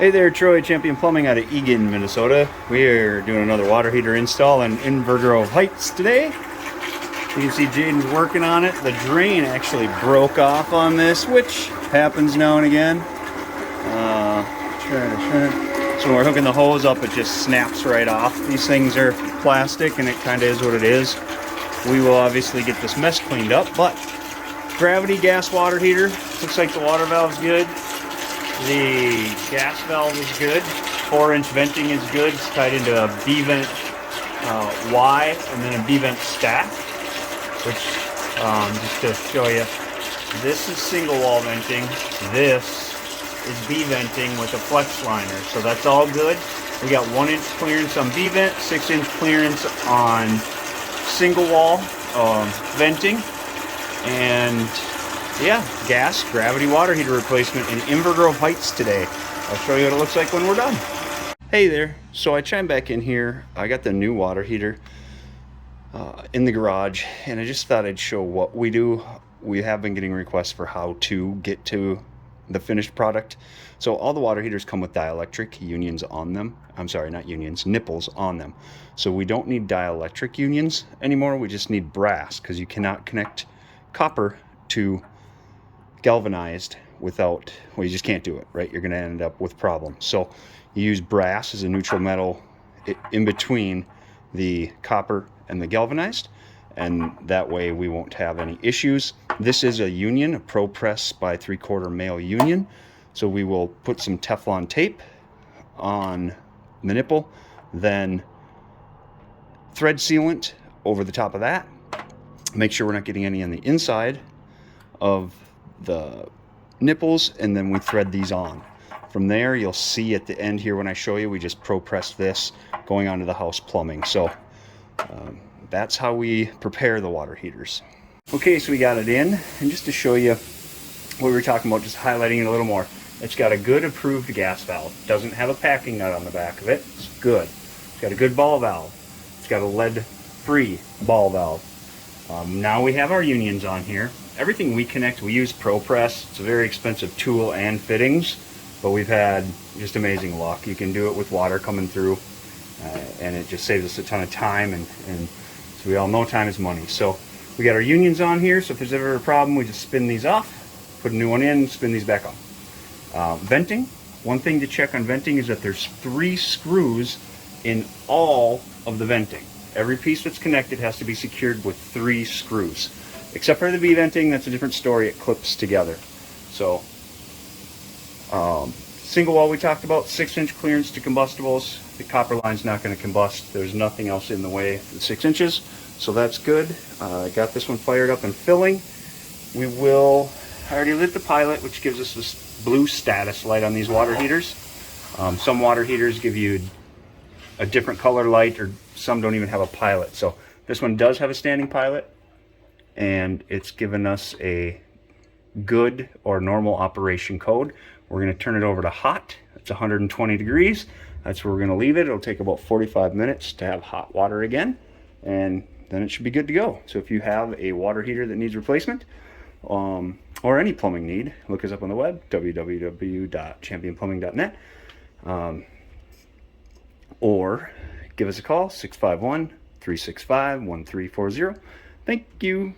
Hey there, Troy, Champion Plumbing out of Eagan, Minnesota. We are doing another water heater install in Inver Heights today. You can see Jaden's working on it. The drain actually broke off on this, which happens now and again. So when we're hooking the hose up, it just snaps right off. These things are plastic and it kind of is what it is. We will obviously get this mess cleaned up, but gravity gas water heater. Looks like the water valve's good. The gas valve is good. 4-inch venting is good. It's tied into a B-vent Y and then a B-vent stack, which just to show you, this is single wall venting. This is B-venting with a flex liner. So that's all good. We got 1-inch clearance on B-vent, 6-inch clearance on single wall venting, and yeah, gas gravity water heater replacement in Inver Heights today. I'll show you what it looks like when we're done. Hey there, so I chimed back in here. I got the new water heater in the garage, and I just thought I'd show what we do. We have been getting requests for how to get to the finished product. So all the water heaters come with dielectric unions on them. I'm sorry, not unions, nipples on them. So we don't need dielectric unions anymore. We just need brass, because you cannot connect copper to galvanized without, well, you just can't do it, right? You're going to end up with problems. So you use brass as a neutral metal in between the copper and the galvanized, and that way we won't have any issues. This is a union, a Pro Press by 3/4 male union. So we will put some Teflon tape on the nipple, then thread sealant over the top of that. Make sure we're not getting any on the inside of the nipples, and then we thread these on. From there, you'll see at the end here when I show you, we just Pro Press this going onto the house plumbing. So that's how we prepare the water heaters. Okay, so we got it in, and just to show you what we were talking about, just highlighting it a little more. It's got a good approved gas valve. Doesn't have a packing nut on the back of it. It's good. It's got a good ball valve. It's got a lead-free ball valve. Now we have our unions on here. Everything we connect, we use Pro Press. It's a very expensive tool and fittings, but we've had just amazing luck. You can do it with water coming through, and it just saves us a ton of time, and so we all know time is money. So we got our unions on here, so if there's ever a problem, we just spin these off, put a new one in, spin these back on. Venting, one thing to check on venting is that there's 3 screws in all of the venting. Every piece that's connected has to be secured with 3 screws. Except for the V-venting, that's a different story. It clips together. So, single wall we talked about, 6-inch clearance to combustibles. The copper line's not going to combust. There's nothing else in the way for the 6 inches. So that's good. I got this one fired up and filling. I already lit the pilot, which gives us this blue status light on these water heaters. Some water heaters give you a different color light, or some don't even have a pilot. So this one does have a standing pilot, and it's given us a good or normal operation code. We're going to turn it over to hot. It's 120 degrees. That's where we're going to leave it. It'll take about 45 minutes to have hot water again, and then it should be good to go. So if you have a water heater that needs replacement, or any plumbing need, look us up on the web, www.championplumbing.net, or give us a call, 651-365-1340. Thank you.